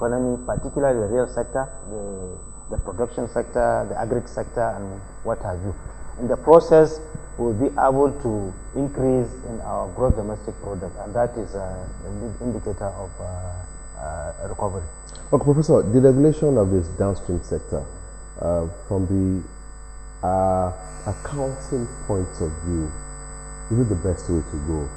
economy, particularly the real sector, the production sector, the agri sector, and what have you. In the process, we'll be able to increase in our gross domestic product, and that is an indicator of recovery. Okay, Professor, the regulation of this downstream sector, from the accounting point of view, is it the best way to go?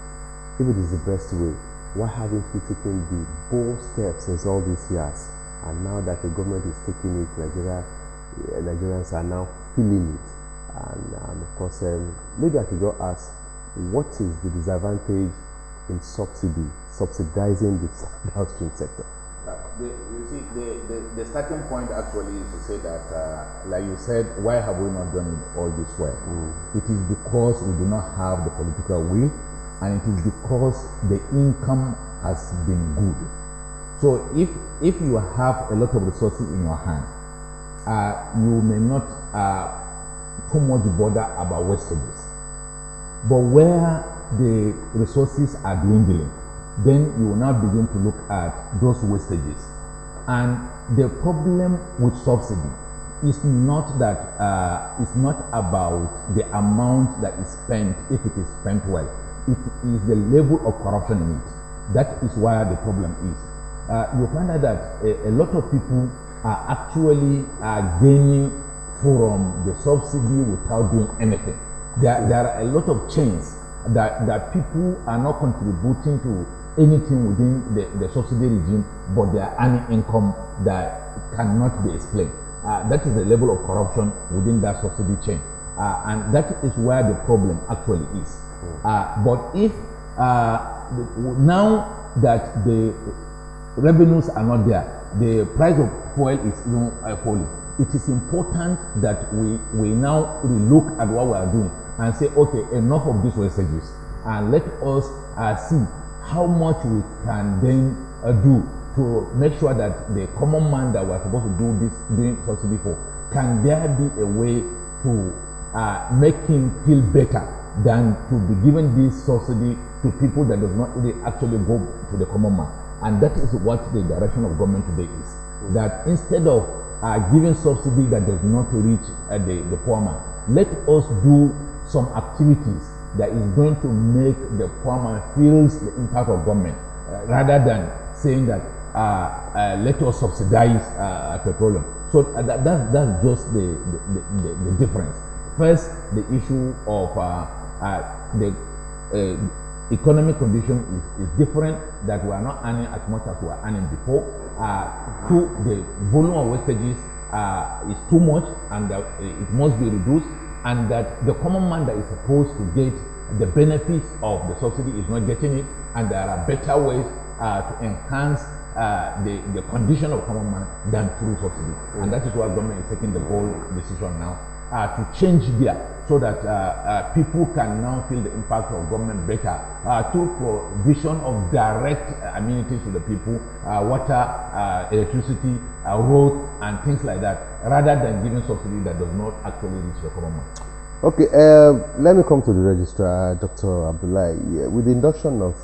If it is the best way, why haven't we taken the bold steps since all these years? And now that the government is taking it, Nigerians are now feeling it. And of course, maybe I could just ask, what is the disadvantage in subsidizing the downstream sector? You see, the starting point actually is to say that, like you said, why have we not done it all this way? It is because we do not have the political will, and it is because the income has been good. So if you have a lot of resources in your hand, you may not too much bother about wastages. But where the resources are dwindling, then you will now begin to look at those wastages. And the problem with subsidy is not that it's not about the amount that is spent if it is spent well. It is the level of corruption in it. That is where the problem is. You find out that a lot of people are actually gaining from the subsidy without doing anything. There are a lot of chains that people are not contributing to anything within the subsidy regime, but they are earning income that cannot be explained. That is the level of corruption within that subsidy chain. And that is where the problem actually is. But if now that the revenues are not there, the price of fuel is even falling, it is important that we now relook at what we are doing and say, okay, enough of these wastages, and let us see how much we can then do to make sure that the common man that we're supposed to do this doing subsidy for, can there be a way to make him feel better than to be given this subsidy to people that does not really actually go to the common man. And that is what the direction of government today is. That instead of giving subsidy that does not reach the poor man, let us do some activities that is going to make the poor man feels the impact of government, rather than saying that let us subsidize petroleum. So that's just the difference. First, the issue of the economic condition is different, that we are not earning as much as we were earning before. Two, the volume of wastages is too much, and it must be reduced, and that the common man that is supposed to get the benefits of the subsidy is not getting it, and there are better ways to enhance the condition of common man than through subsidy. And that is why government is taking the bold decision now to change gear, so that people can now feel the impact of government better through provision of direct amenities to the people, water, electricity, roads, and things like that, rather than giving subsidy that does not actually reach the common man. Okay, let me come to the registrar, Dr. Abdullahi. Yeah, with the induction of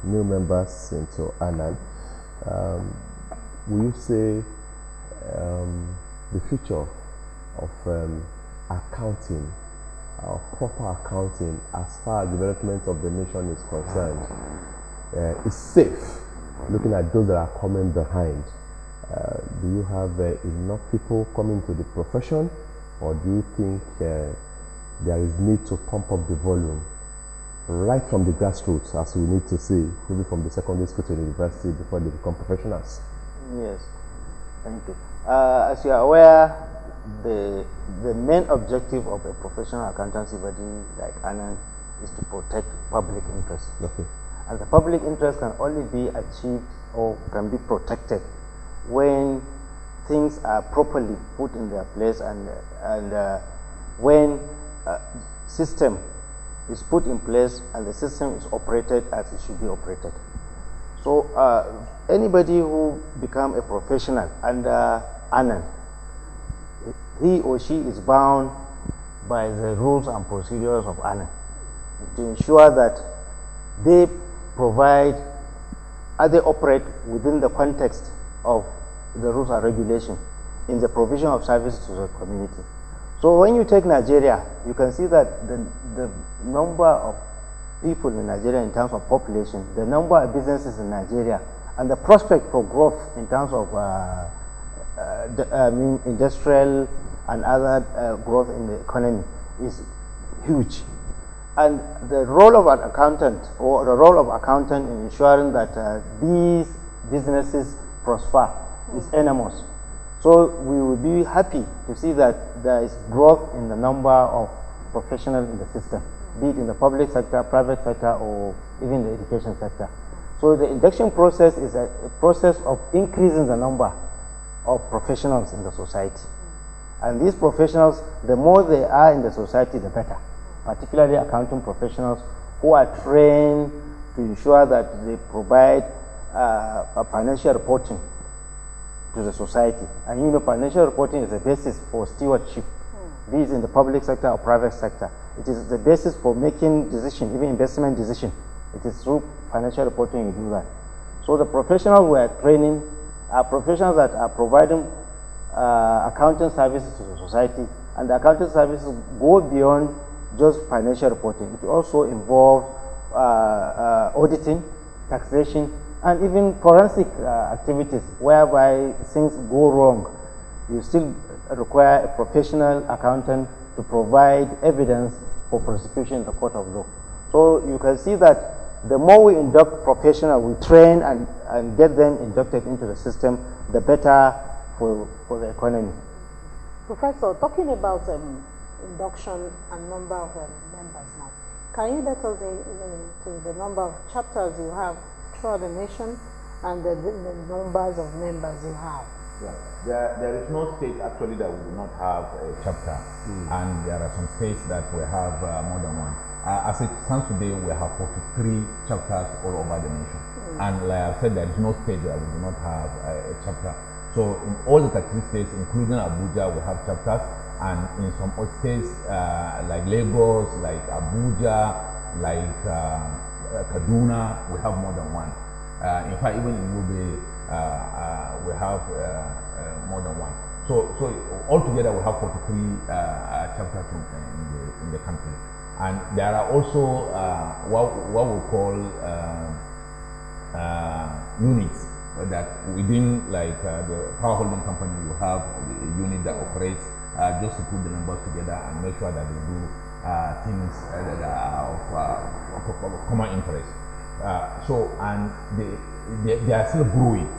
new members into ANAN, will you say the future of accounting, proper accounting, as far as development of the nation is concerned, is safe, looking at those that are coming behind? Do you have enough people coming to the profession, or do you think there is need to pump up the volume right from the grassroots, as we need to see, maybe from the secondary school to the university before they become professionals? Yes, thank you. As you are aware, the main objective of a professional accountancy body like ANAN is to protect public interest. Okay. And the public interest can only be achieved or can be protected when things are properly put in their place, and when system is put in place and the system is operated as it should be operated. So anybody who become a professional under ANAN, he or she is bound by the rules and procedures of ANAN to ensure that they provide, they operate within the context of the rules and regulation in the provision of services to the community. So when you take Nigeria, you can see that the number of people in Nigeria in terms of population, the number of businesses in Nigeria, and the prospect for growth in terms of industrial and other growth in the economy is huge. And the role of an accountant, or the role of accountant in ensuring that these businesses prosper is enormous. So we will be happy to see that there is growth in the number of professionals in the system, be it in the public sector, private sector, or even the education sector. So the induction process is a process of increasing the number of professionals in the society. And these professionals, the more they are in the society, the better, particularly accounting professionals who are trained to ensure that they provide financial reporting to the society. And you know, financial reporting is the basis for stewardship, be it in the public sector or private sector. It is the basis for making decisions, even investment decisions. It is through financial reporting you do that. So the professionals we are training are professionals that are providing accounting services to the society, and the accounting services go beyond just financial reporting. It also involves auditing, taxation, and even forensic activities, whereby things go wrong. You still require a professional accountant to provide evidence for prosecution in the court of law. So you can see that the more we induct professionals, we train and get them inducted into the system, the better for the economy. Professor, talking about induction and number of members now, can you let us into the number of chapters you have throughout the nation and the numbers of members you have? Yeah. There is no state actually that we do not have a chapter, and there are some states that we have more than one. As it stands today, we have 43 chapters all over the nation. And like I said, there is no state that we do not have a chapter. So in all the 33 states, including Abuja, we have chapters. And in some other states, like Lagos, like Abuja, like Kaduna, we have more than one. In fact, even in Yobe, we have more than one. So altogether, we have 43 chapters in the country. And there are also what we call units that within, like the power holding company, you have a unit that operates just to put the numbers together and make sure that they do things that are of common interest. And they are still growing.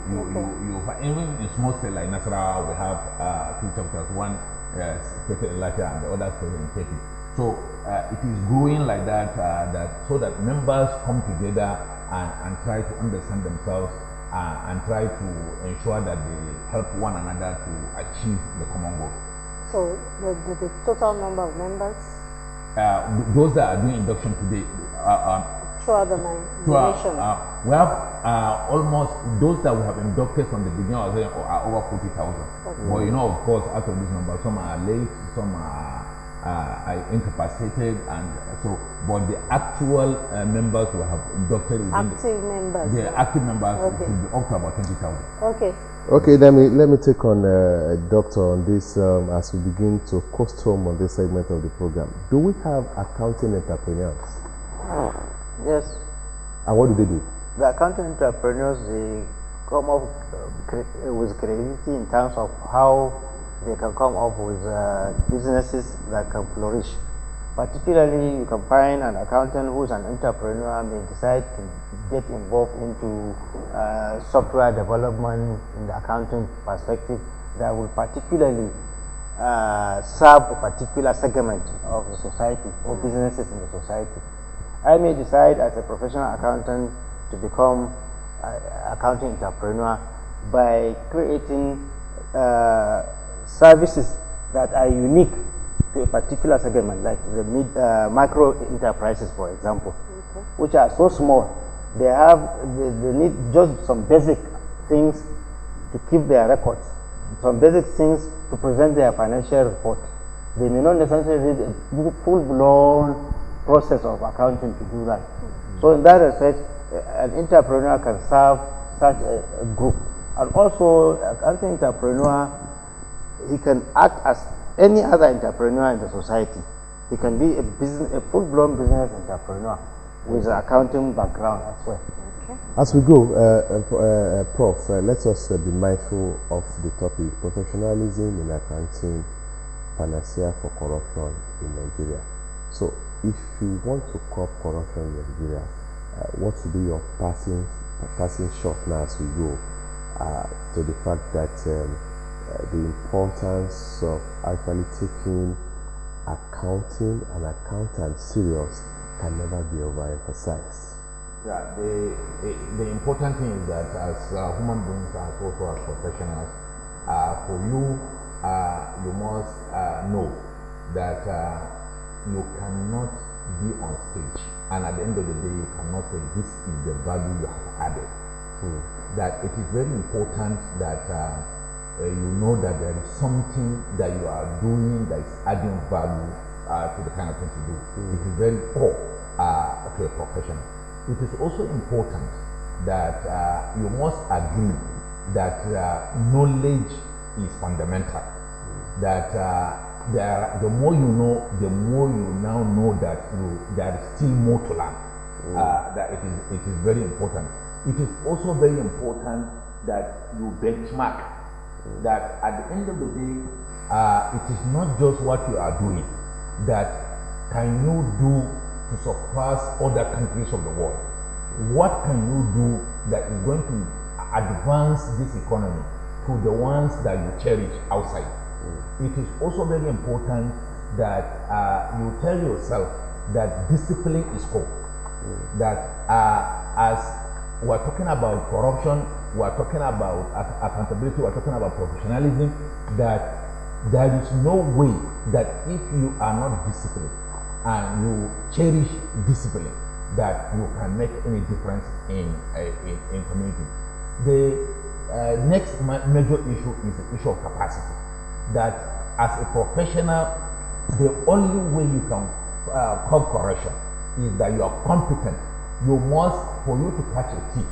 Even in small states like Nasarawa, we have 2 chapters. One situated in Latia and the other situated in Kepi. So it is growing like that, so that members come together and try to understand themselves and try to ensure that they help one another to achieve the common goal. So the total number of members? Those that are doing induction today, throughout the nation. We have almost, those that we have inducted from the beginning of the year are over 40,000. Okay. But you know, of course, out of these numbers, some are late, some are incapacitated, and so, but the actual members who have inducted the active members should be up to about 20,000. Okay, let me take on Doctor on this as we begin to coast home on this segment of the program. Do we have accounting entrepreneurs? Yes. And what do they do? The accounting entrepreneurs, they come up with creativity in terms of how they can come up with businesses that can flourish. Particularly, you can find an accountant who's an entrepreneur may decide to get involved into software development in the accounting perspective that will particularly serve a particular segment of the society or businesses in the society. I may decide as a professional accountant to become an accounting entrepreneur by creating services that are unique to a particular segment, like the micro enterprises, for example, which are so small. They need just some basic things to keep their records, some basic things to present their financial report. They may not necessarily need a full-blown process of accounting to do that. So in that respect, an entrepreneur can serve such a group And also, as an entrepreneur, he can act as any other entrepreneur in the society. He can be a full-blown business entrepreneur with an accounting background as well. Okay. As we go, Prof, let us be mindful of the topic, professionalism in accounting, panacea for corruption in Nigeria. So, if you want to curb corruption in Nigeria, what should be your passing shot now as we go to the fact that the importance of actually taking accounting and accountants serious can never be overemphasized? Yeah, the important thing is that as human beings and also as professionals, for you, you must know that you cannot be on stage and at the end of the day you cannot say this is the value you have added. That it is very important that you know that there is something that you are doing that is adding value to the kind of thing you do. It is very core to a professional. It is also important that you must agree that knowledge is fundamental. That the more you know, the more you now know that there is still more to learn. That it is very important. It is also very important that you benchmark. That at the end of the day, it is not just what you are doing. That can you do to surpass other countries of the world? What can you do that is going to advance this economy to the ones that you cherish outside? It is also very important that you tell yourself that discipline is core. That as we are talking about corruption, we are talking about accountability, we are talking about professionalism, that there is no way that if you are not disciplined and you cherish discipline, that you can make any difference in community. The next major issue is the issue of capacity. That as a professional, the only way you can curb corruption is that you are competent. You must, for you to catch a thief,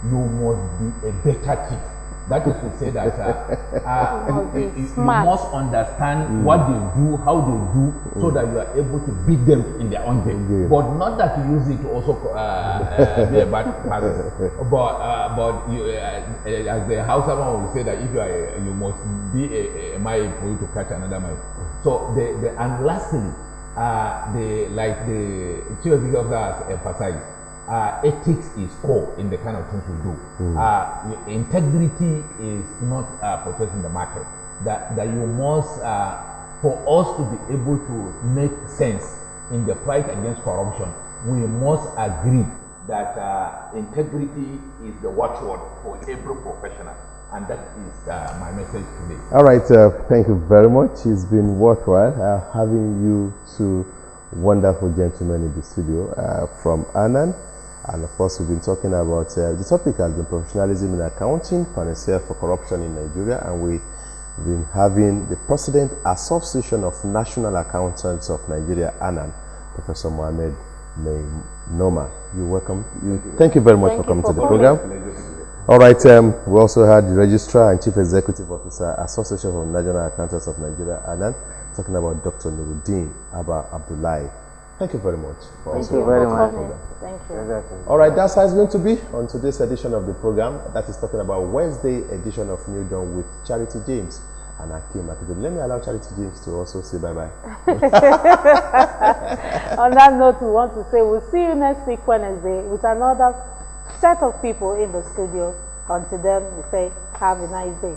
you must be a better thief. That is to say that you must understand what they do, how they do, so that you are able to beat them in their own game. But not that you use it to also be a bad person. But you, as the Hausa will say that if you are, you must be a mile for you to catch another mile. So and lastly, the chief executive officer has emphasized. Ethics is core in the kind of things we do. Integrity is not protecting the market. That you must, for us to be able to make sense in the fight against corruption, we must agree that integrity is the watchword for every professional. And that is my message today. All right, thank you very much. It's been worthwhile having you two wonderful gentlemen in the studio from Anand. And of course, we've been talking about the topic has been professionalism in accounting, panacea for corruption in Nigeria, and we've been having the President Association of National Accountants of Nigeria, ANAN, Professor Mohammed Noma. You're welcome. Thank you very much for coming to the program. All right, we also had the Registrar and Chief Executive Officer, Association of National Accountants of Nigeria, ANAN, talking about Dr. Nuruddin Abba Abdullahi. Thank you very much. Thank you very much. Thank you. All right, that's how it's going to be on today's edition of the program. That is talking about Wednesday edition of New Dawn with Charity James and Akim Akido. Let me allow Charity James to also say bye-bye. On that note, we want to say we'll see you next week Wednesday with another set of people in the studio. Until then, we say have a nice day.